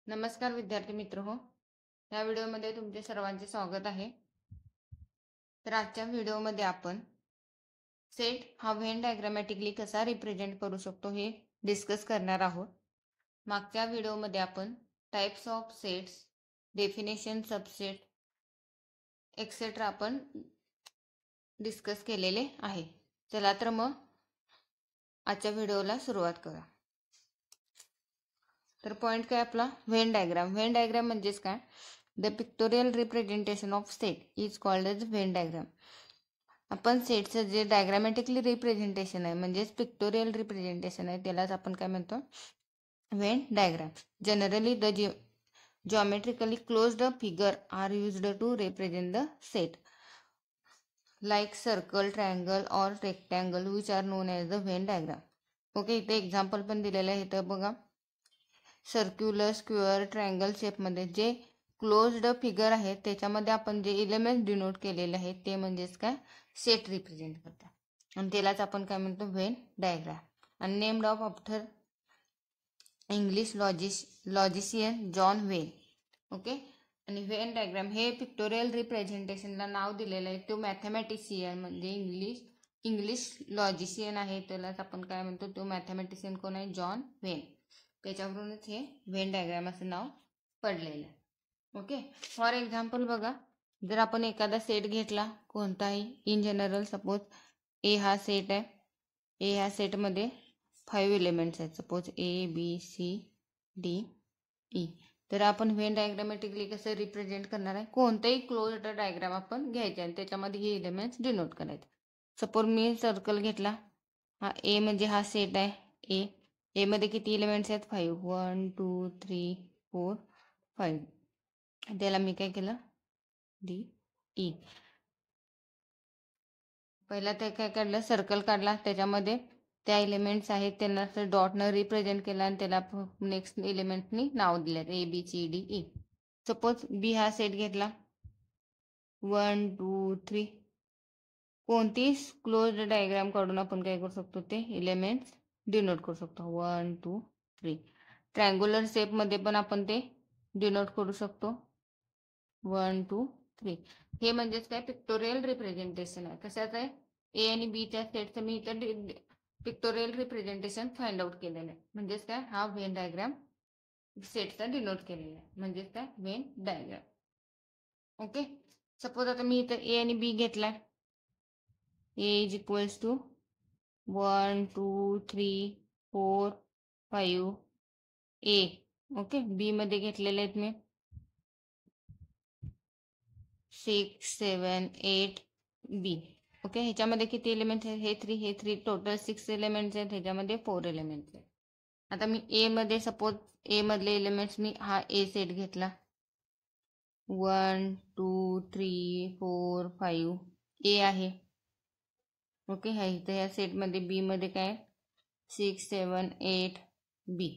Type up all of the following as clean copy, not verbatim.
नमस्कार विद्यार्थी मित्रहो, या व्हिडिओमध्ये तुमचे सर्वांचे स्वागत आहे। तर आजच्या व्हिडिओमध्ये आपण सेट हा व्हेन डायग्रामॅटिकली कसा रिप्रेझेंट करू शकतो हे डिस्कस करणार आहोत। मागच्या व्हिडिओमध्ये आपण types of sets, definition, subset etcetera आपण डिस्कस केलेले आहे। चला तर मग आजच्या व्हिडिओला सुरुवात करा। तर पॉइंट काय आपला व्हेन डायग्राम। व्हेन डायग्राम म्हणजेच काय, the pictorial representation of set is called as Venn diagram. आपण सेटचं जे डायग्रामॅटिकली रिप्रेझेंटेशन आहे म्हणजेच पिक्टोरियल रिप्रेझेंटेशन आहे त्यालाच आपण काय म्हणतो, Venn diagram. Generally the geometrically closed figure are used to represent the set like circle, triangle or rectangle which are known as the Venn diagram. Okay, इथे एक्झाम्पल पण दिलेलं आहे। इथं बघा, सर्क्युलर, स्क्वेअर, ट्रायंगल शेपमध्ये जे क्लोज्ड फिगर आहे त्याच्यामध्ये आपण जे एलिमेंट डिनोट केलेले आहेत ते म्हणजेच काय, सेट रिप्रेझेंट करतात आणि त्यालाच आपण काय म्हणतो, व्हेन डायग्राम। आणि named of after English logician John when. Okay, आणि व्हेन डायग्राम हे पिक्टोरियल रिप्रेझेंटेशनला नाव दिलेलं आहे तो मॅथमॅटिशियन म्हणजे इंग्लिश लॉजिशियन आहे, त्यालाच आपण काय म्हणतो, तो मॅथमॅटिशियन कोण आहे, जॉन व्हेन। त्याच्यावरूनच हे व्हेन डायग्राम असं नाव पडलेलं आहे। ओके, फॉर एक्झाम्पल बघा, जर आपण एखादा सेट घेतला कोणताही, इन जनरल सपोज ए हा सेट आहे, ए ह्या सेटमध्ये 5 एलिमेंट्स आहेत, suppose A B C D E. तर आपण व्हेन डायग्रामॅटिकली कसं रिप्रेझेंट करणार आहे, कोणताही क्लोज्ड डायग्राम आपण घ्यायचे आणि त्याच्यामध्ये हे एलिमेंट्स डिनोट करायचे। सपोज मी सर्कल घेतला, हा ए म्हणजे हा सेट आहे ए मध्ये किती एलिमेंट्स आहेत, 5, 1 2 3 4 5। त्याला मी काय केलं, डी ई। पहिला ते काय काढलं, सर्कल काढला, त्याच्यामध्ये त्या एलिमेंट्स आहेत त्यांना डॉटनं रिप्रेझेंट केला आणि त्याला नेक्स्ट एलिमेंटनी नाव दिलं, A B C D E. Suppose B हा सेट घेतला, 1 2 3, कोणतीही क्लोज्ड डायग्राम काढून आपण काय करू शकतो, ते एलिमेंट्स डिनोट करू शकतो, 1 2 3। ट्रायंग्युलर शेपमध्ये पण आपण ते डिनोट करू शकतो, 1 2 3। हे म्हणजेच काय, पिक्टोरियल रिप्रेझेंटेशन आहे। कशाचं आहे, ए आणि बी च्या सेटचं मी इथं पिक्टोरियल रिप्रेझेंटेशन फाइंड आउट केलेलं आहे। म्हणजेच काय, हा व्हेन डायग्राम सेटचा डिनोट केलेला आहे, म्हणजेच काय, व्हेन डायग्राम। ओके, सपोज आता मी इथं ए आणि बी घेतलाय, A is equals to 1 2 3 4 5 A. Okay, B मध्ये घेतलेले आहेत मी 6 7 8 बी। ओके, ह्याच्यामध्ये किती एलिमेंट आहेत, हे 3 टोटल 6 एलिमेंट्स आहेत, ह्याच्यामध्ये 4 एलिमेंट्स आहेत। आता मी ए मध्ये सपोज ए मधले एलिमेंट्स मी हा ए सेट घेतला, 1 2 3 4 5 ए आहे। ओके, ह्या इथं ह्या सेटमध्ये बी मध्ये काय, 6 7 8 बी।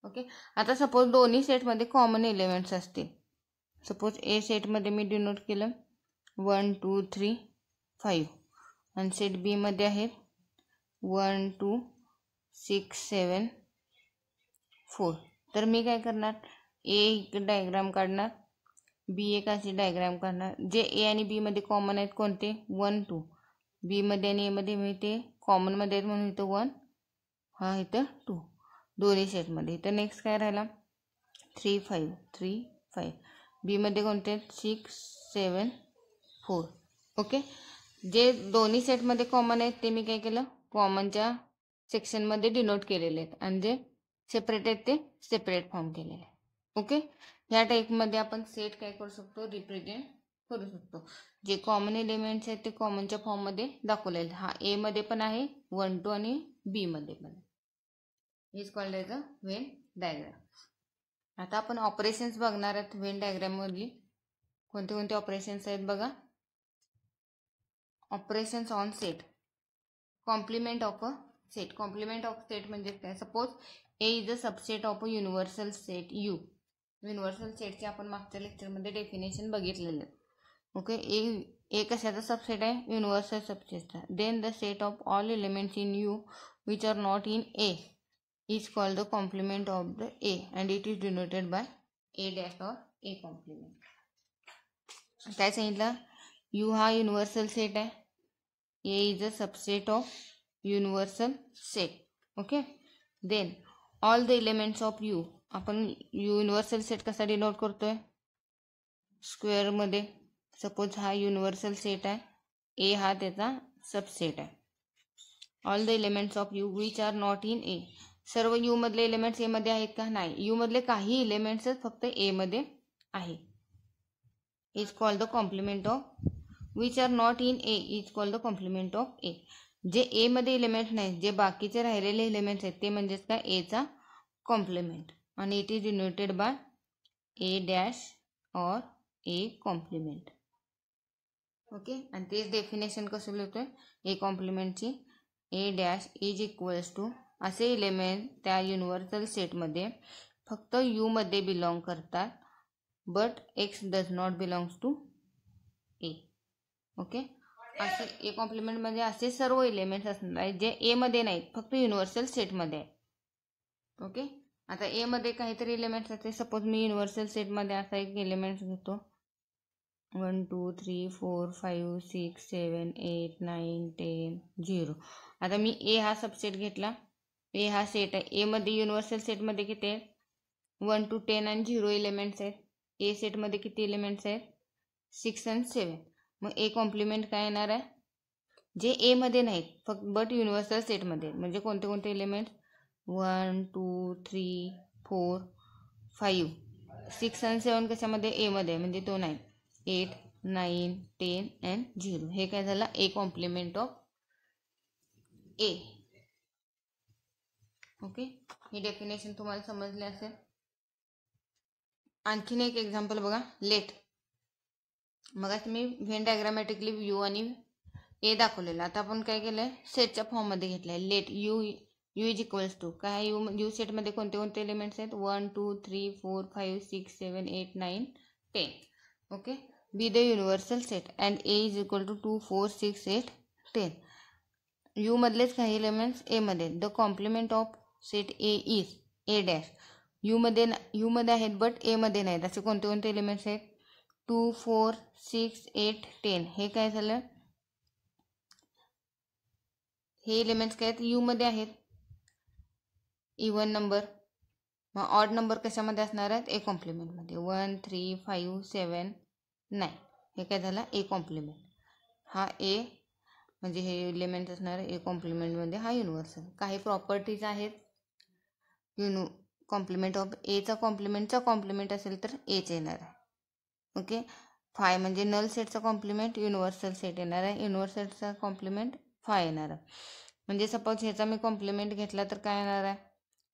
ओके, आता सपोज दोन्ही सेटमध्ये कॉमन एलिमेंट्स असतील, सपोज ए सेटमध्ये मी डिनोट केलं 1 2 3 5 आणि सेट बी मध्ये आहेत 1 2 6 7 4। तर मी काय करणार, ए एक डायग्राम काढणार, बी एक अशी डायग्राम काढणार। जे ए आणि बी मध्ये कॉमन आहेत कोणते, 1 2, बी मध्ये आणि ए मध्ये मी ते कॉमन मध्ये आहेत म्हणून इथं 1, हा इथं 2 दोन्ही सेटमध्ये। इथं नेक्स्ट काय राहिला, 3 5 बी मध्ये कोणते आहेत, 6 7 4। ओके, जे दोन्ही सेटमध्ये कॉमन आहेत ते मी काय केलं, कॉमनच्या सेक्शनमध्ये डिनोट केलेले आहेत आणि जे सेपरेट आहेत ते सेपरेट फॉर्म केलेले आहेत। ओके, ह्या टाईपमध्ये आपण सेट काय करू शकतो, रिप्रेझेंट करू शकतो। जे कॉमन एलिमेंट्स आहेत ते कॉमनच्या फॉर्ममध्ये दाखवलेले, हा ए मध्ये पण आहे 1 2 आणि बी मध्ये पण आहे। Is called as a Venn diagram. आता आपण ऑपरेशन्स बघणार आहोत व्हेन डायग्राम मधली। कोणते कोणते ऑपरेशन्स आहेत बघा, operations on set, complement of a set. Complement of set म्हणजे काय, suppose A is a subset of a universal set U. Universal सेटचे आपण मागच्या लेक्चरमध्ये डेफिनेशन बघितलेलं आहे। ओके, ए कशाचा सबसेट आहे, युनिव्हर्सल सबसेटचा। Then the set of all elements in U which are not in A is called the complement of the A and it is denoted by A dash or A complement. काय सांगितलं, U हा universal set आहे, A is a subset of universal set. Okay, then all the elements of U, आपण universal set कसा denote करतोय, square मध्ये. Suppose हा universal set आहे, ए हा त्याचा सबसेट आहे. All the elements of you which are not in A, serve you मधले एलिमेंट्स ए मध्ये आहेत का, नाही. यू मधले काही एलिमेंट्सच फक्त ए मध्ये आहे. Is called the complement of which are not in A is called the complement of A. जे ए मध्ये एलिमेंट नाही, जे बाकीचे राहिलेले एलिमेंट्स आहेत ते म्हणजेच काय, एचा कॉम्प्लिमेंट. आणि it is denoted by A dash or A complement. Okay, आणि तेच डेफिनेशन कसं लिहितोय ए कॉम्प्लिमेंटची, A dash is equals to असे एलिमेंट त्या युनिव्हर्सल सेटमध्ये फक्त यू मध्ये बिलॉंग करतात, but X does not belongs to A. Okay, असे ए कॉम्प्लिमेंट म्हणजे असे सर्व एलिमेंट्स असणार आहेत जे ए मध्ये नाहीत, फक्त युनिव्हर्सल सेटमध्ये आहेत. ओके, आता ए मध्ये काहीतरी एलिमेंट्स असते. सपोज मी युनिव्हर्सल सेटमध्ये असा एक एलिमेंट्स घेतो, 1 2 3 4 5 6 7 8 9 10 0. आता मी ए हा सबसेट घेतला, ए हा सेट आहे. ए मध्ये युनिव्हर्सल सेटमध्ये किती आहेत, 1 to 10 आणि 0 एलिमेंट्स आहेत. ए सेटमध्ये किती एलिमेंट्स आहेत, 6 आणि 7. मग ए कॉम्प्लिमेंट काय येणार आहे, जे ए मध्ये नाहीत फक्त बट युनिव्हर्सल सेटमध्ये. म्हणजे कोणते कोणते एलिमेंट, 1 2 3 4 5 6 आणि 7 कशामध्ये, ए मध्ये, म्हणजे तो नाही. 8 9 10 अँड 0. हे काय झालं, A complement of A. Okay, ही डेफिनेशन तुम्हाला समजले असेल. आणखीन एक एक्झाम्पल बघा, लेट. मग मी व्हेन डायग्रामॅटिकली यू आणि ए दाखवलेला. आता आपण काय केलंय, सेटच्या फॉर्ममध्ये घेतलंय. Let U is equals to काय, यू सेटमध्ये कोणते कोणते एलिमेंट्स आहेत, 1 2 3 4 5 6 7 8 9 10. Okay, be the universal set and A is equal to 2 4 6 8 10. U मधलेच काही एलिमेंट्स ए मध्ये. The complement of set A is A dash. U मध्ये आहेत बट ए मध्ये नाहीत. असे कोणते कोणते एलिमेंट्स आहेत, 2 4 6 8 10. हे काय झालं, हे एलिमेंट्स काय आहेत, यू मध्ये आहेत. Even number. मग ऑड नंबर कशामध्ये असणार आहेत, ए कॉम्प्लिमेंटमध्ये. 1 3 5 7 9. हे काय झालं, ए कॉम्प्लिमेंट. हा ए म्हणजे हे एलिमेंट असणार आहे ए कॉम्प्लिमेंटमध्ये, हा युनिव्हर्सल. काही प्रॉपर्टीज आहेत. कॉम्प्लिमेंट ऑफ एचा कॉम्प्लिमेंटचा कॉम्प्लिमेंट असेल तर एच येणार आहे. ओके, 5 म्हणजे नल सेटचा कॉम्प्लिमेंट युनिव्हर्सल सेट येणार आहे, युनिव्हर्सलचा कॉम्प्लिमेंट 5 येणार आहे. म्हणजे सपोज ह्याचा मी कॉम्प्लिमेंट घेतला तर काय येणार आहे,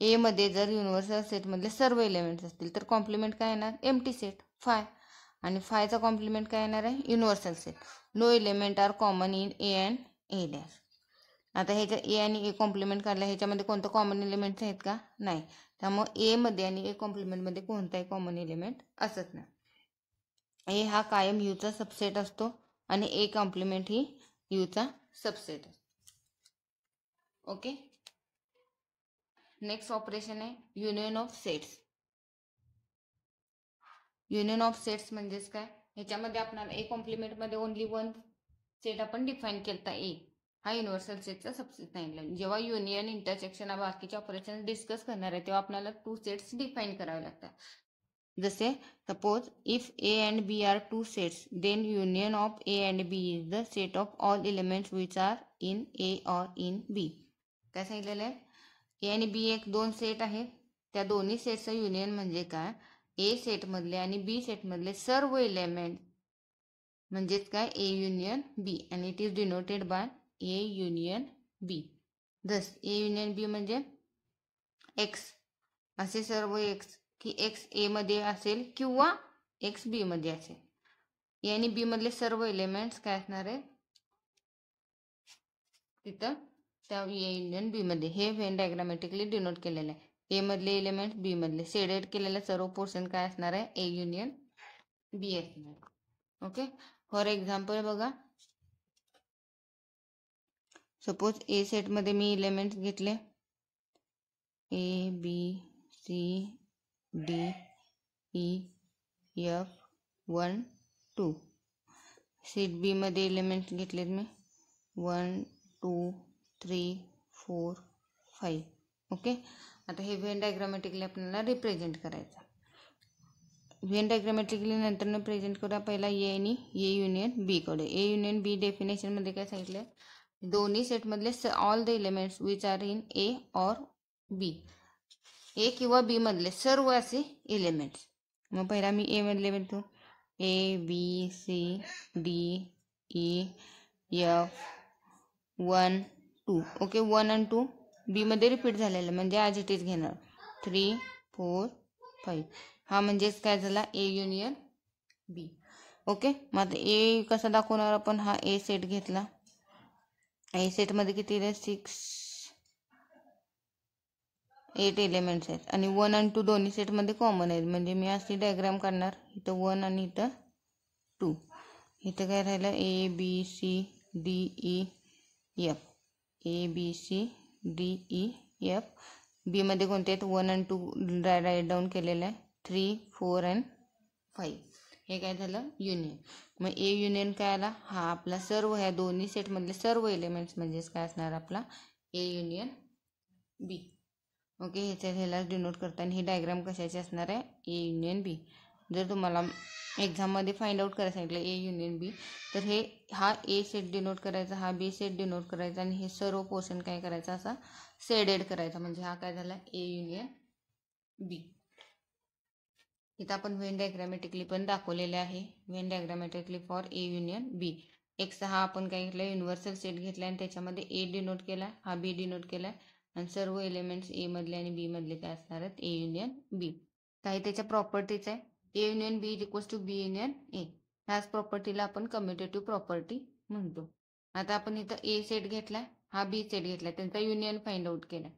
ए मध्ये जर युनिव्हर्सल सेटमधले सर्व एलिमेंट्स असतील तर कॉम्प्लिमेंट काय येणार, एम्प्टी सेट 5. आणि 5चा कॉम्प्लिमेंट काय येणार आहे, universal set. No element are common in A and A dash. आता ह्याच्या ए आणि ए कॉम्प्लिमेंट काढला, ह्याच्यामध्ये कोणतं कॉमन एलिमेंट्स आहेत का, नाही. त्यामुळे ए मध्ये आणि ए कॉम्प्लिमेंटमध्ये कोणताही कॉमन एलिमेंट असत नाही. ए हा कायम यूचा सबसेट असतो आणि ए कॉम्प्लिमेंट ही यूचा सबसेट असतो. ओके, नेक्स्ट ऑपरेशन आहे union of sets. Union of sets म्हणजेच काय, ह्याच्यामध्ये आपल्याला ए कॉम्प्लिमेंटमध्ये ओनली वन सेट आपण डिफाईन केलता, ए हा युनिव्हर्सल सेटचा सबसेट नाही. जेव्हा युनियन इंटरसेक्शन बाकीचे ऑपरेशन डिस्कस करणार आहे तेव्हा आपल्याला 2 सेट्स डिफाईन करावे लागतात. जसे suppose if A and B are 2 sets then union of A and B is the set of all elements which are in A or in B. काय सांगितलेलं आहे, ए आणि बी एक 2 सेट आहेत, त्या दोन्ही सेटचं युनियन म्हणजे काय, ए सेटमधले आणि बी सेटमधले सर्व एलिमेंट म्हणजेच काय, ए युनियन बी. आणि it is denoted by A union B. Thus A union बी म्हणजे एक्स, असे सर्व एक्स की एक्स ए मध्ये असेल किंवा एक्स बी मध्ये असेल. ए आणि बी मधले सर्व एलिमेंट्स काय असणार आहे तिथं त्या ए युनियन बी मध्ये. हे व्हेन डायग्रामॅटिकली डिनोट केलेलं आहे. ए मधले एलिमेंट बी मधले शेडेड केलेलं सर्व पोर्शन काय असणार आहे, ए युनियन बी असणार. ओके, फॉर एक्झाम्पल बघा, सपोज ए सेटमध्ये मी एलिमेंट्स घेतले A B C D E F 1 2. Set B मध्ये एलिमेंट्स घेतलेत मी 1 2 3 4 5. ओके. आता हे व्हेन डायग्रामॅटिकली आपल्याला रिप्रेझेंट करायचं. व्हेन डायग्रामॅटिकली नंतर प्रेझेंट करूया. पहिला ए आणि ए युनियन बी कडे. ए युनियन बी डेफिनेशनमध्ये काय सांगितलं, दोन्ही सेटमधले all the elements which are in A or B. A किंवा बी मधले सर्व असे एलिमेंट्स. मग पहिला मी ए मधले म्हणतो A B C D E F 1 2. Okay. 1 आणि 2 बी मध्ये रिपीट झालेलं म्हणजे ॲज इट इज घेणार 3 4 5. हा म्हणजेच काय झाला ए युनियन बी. ओके. मग आता ए कसा दाखवणार आपण, हा ए सेट घेतला. ए सेटमध्ये किती आहे 8 एलिमेंट्स आहेत आणि 1 आणि 2 दोन्ही सेटमध्ये कॉमन आहेत. म्हणजे मी अशी डायग्राम काढणार, इथं 1 आणि इथं 2. इथं काय राहिलं A B C D E F. A B C D E F. B मध्ये कोणते आहेत 1 आणि 2 राईट डाऊन केलेलं आहे 3 4 आणि 5. हे काय झालं युनियन. मग ए युनियन काय आला, हा आपला सर्व ह्या दोन्ही सेटमधले सर्व एलिमेंट्स म्हणजेच काय असणार आपला ए युनियन बी. ओके. ह्याला डिनोट करताना ही डायग्राम कशाची असणार आहे, ए युनियन बी. जर तुम्हाला एक्झाममध्ये फाइंड आउट करायला सांगितलं ए युनियन बी, तर हा ए सेट डिनोट करायचा, हा बी सेट डिनोट करायचा आणि हे सर्व पोर्शन काय करायचा असा शेडेड करायचा. म्हणजे हा काय झाला ए युनियन बी. इथं आपण व्हेन डायग्रामॅटिकली पण दाखवलेले आहे. Venn diagrammatically for A union B. X हा आपण काय घेतला युनिव्हर्सल सेट घेतला आणि त्याच्यामध्ये ए डिनोट केला, हा बी डिनोट केला आणि सर्व एलिमेंट्स ए मधले आणि बी मधले काय असणार आहेत ए युनियन बी. काही त्याच्या प्रॉपर्टीज आहे. A union B equals to B union A. ह्याच प्रॉपर्टीला आपण कम्युटेटिव्ह प्रॉपर्टी म्हणतो. आता आपण इथं ए सेट घेतला, हा बी सेट घेतला, त्यांचा युनियन फाइंड आउट केला.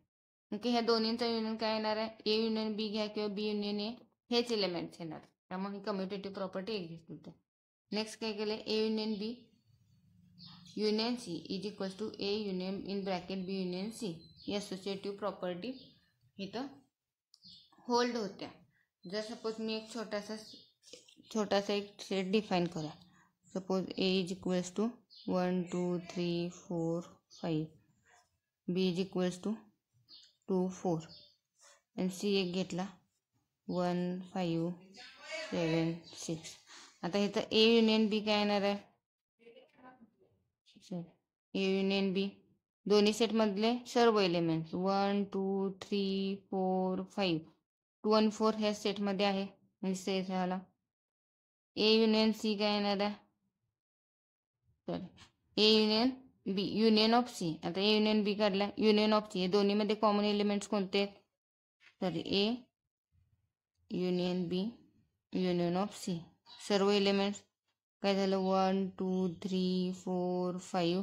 ओके. ह्या दोन्हींचा युनियन काय येणार आहे, ए युनियन बी घ्या किंवा बी युनियन ए हेच एलिमेंट्स येणार. त्यामुळे कम्युटेटिव्ह प्रॉपर्टी एक्झिस्ट होते. नेक्स्ट काय केलं A union B union C is equals to A union in bracket B union C. ही असोसिएटिव्ह प्रॉपर्टी इथं होल्ड होत्या. जर सपोज मी एक छोटासा एक सेट डिफाईन करा. Suppose A is equals to 1 2 3 4 5. B is equals to 2 4 आणि सी एक घेतला 1 5 7 6. आता इथं ए युनियन बी काय येणार आहे, ए युनियन बी दोन्ही सेटमधले सर्व एलिमेंट्स 1 2 3 4 5. 2 आणि 4 ह्या सेटमध्ये आहे म्हणजे सेट झाला. ए युनियन सी काय येणार आहे, sorry A union B union of C. आता ए युनियन बी काढला, युनियन ऑफ सी. हे दोन्हीमध्ये कॉमन एलिमेंट्स कोणते आहेत, sorry A union B union of C. सर्व एलिमेंट्स काय झालं 1 2 3 4 5.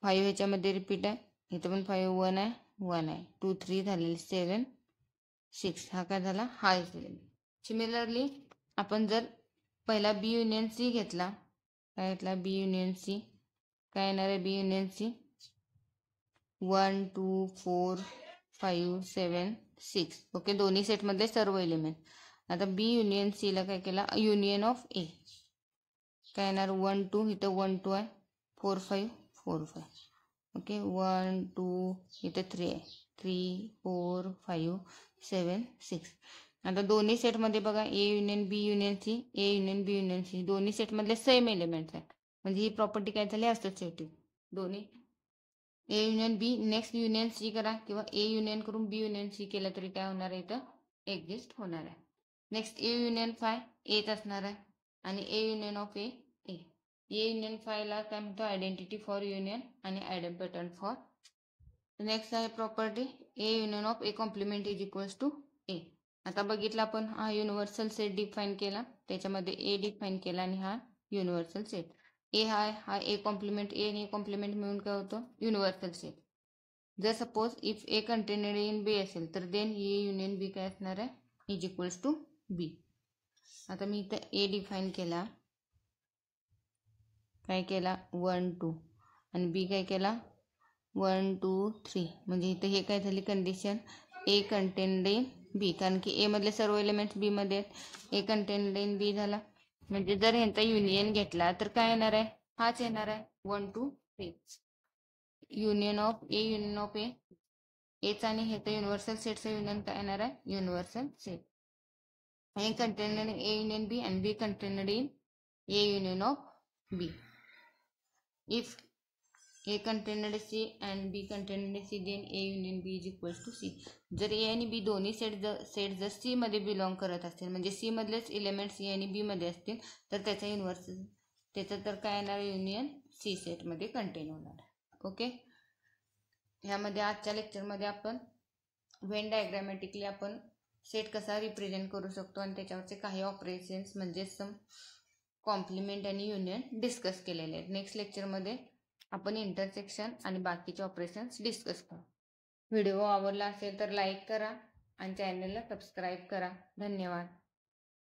5 ह्याच्यामध्ये रिपीट आहे, इथं पण 5 1 आहे 1 आहे 2 3 झालेले 7 6. हा काय झाला हा एलिमेंट. सिमिलरली आपण जर पहिला बी युनियन सी घेतला, काय घेतला बी युनियन सी, काय येणार आहे बी युनियन सी 1 2 4 5 7 6. ओके. दोन्ही सेटमधले सर्व एलिमेंट. आता बी युनियन सीला काय केला युनियन ऑफ ए, काय येणार 1 2 इथं 1 2 आहे 4 5 4 5. ओके. 1 2 इथं 3 आहे 3 4 5 7 6. आता दोन्ही सेटमध्ये बघा A union B union C, A union B union C दोन्ही सेटमधले सेम एलिमेंट्स आहेत. म्हणजे ही प्रॉपर्टी काय झाली असोसिएटिव्ह. दोन्ही A union B next union C करा किंवा ए युनियन करून बी युनियन सी केलं तरी काय होणार आहे इथं एक्झिस्ट होणार आहे. Next A union phi H असणार आहे आणि A union of A A. A union फायला काय म्हणतो आयडेंटिटी फॉर युनियन आणि आयडेंटिटी फॉर. नेक्स्ट आहे property A union of A complement is equals to A. आता बघितलं आपण हा युनिव्हर्सल सेट डिफाईन केला, त्याच्यामध्ये ए डिफाईन केला आणि हा युनिव्हर्सल सेट. ए हा ए कॉम्प्लिमेंट ए आणि ए कॉम्प्लिमेंट मिळून काय होतं युनिव्हर्सल सेट. जर suppose if A container in B असेल तर देन ए युनियन बी काय असणार आहे इज इक्वल्स टू बी. आता मी इथं ए डिफाईन केला, काय केला 1 2 आणि बी काय केला 1 2 3. म्हणजे इथं हे काय झाली condition A contained in B, कारण की ए मधले सर्व एलिमेंट्स बी मध्ये आहेत. ए कंटेन्ड इन बी झाला. म्हणजे जर यांचा युनियन घेतला तर काय येणार आहे, हाच येणार आहे 1 2 3. युनियन ऑफ ए, एचा आणि ह्याचा युनिव्हर्सल सेटचा युनियन काय येणार आहे, universal set. A contained in A union B and B contained in A union of B. If A contained C and B contained C, then A union B is equals to C. जर A आणि B दोन्ही set जर C मध्ये belong करत असतील, म्हणजे C मधलेच elements A आणि B मध्ये असतील, तर त्याचा युनिव्हर्सल त्याचं तर काय येणार, युनियन C सेट मध्ये कंटेन होणार. ओके. ह्यामध्ये आजच्या लेक्चरमध्ये आपण व्हेन डायग्रामॅटिकली आपण सेट कसा रिप्रेझेंट करू शकतो आणि त्याच्यावरचे काही ऑपरेशन्स म्हणजे सम, कॉम्प्लिमेंट आणि युनियन डिस्कस केलेले आहेत. नेक्स्ट लेक्चरमध्ये आपण इंटरसेक्शन आणि बाकीचे ऑपरेशन्स डिस्कस करू. व्हिडिओ आवडला असेल तर लाईक करा आणि चॅनलला सबस्क्राईब करा. धन्यवाद.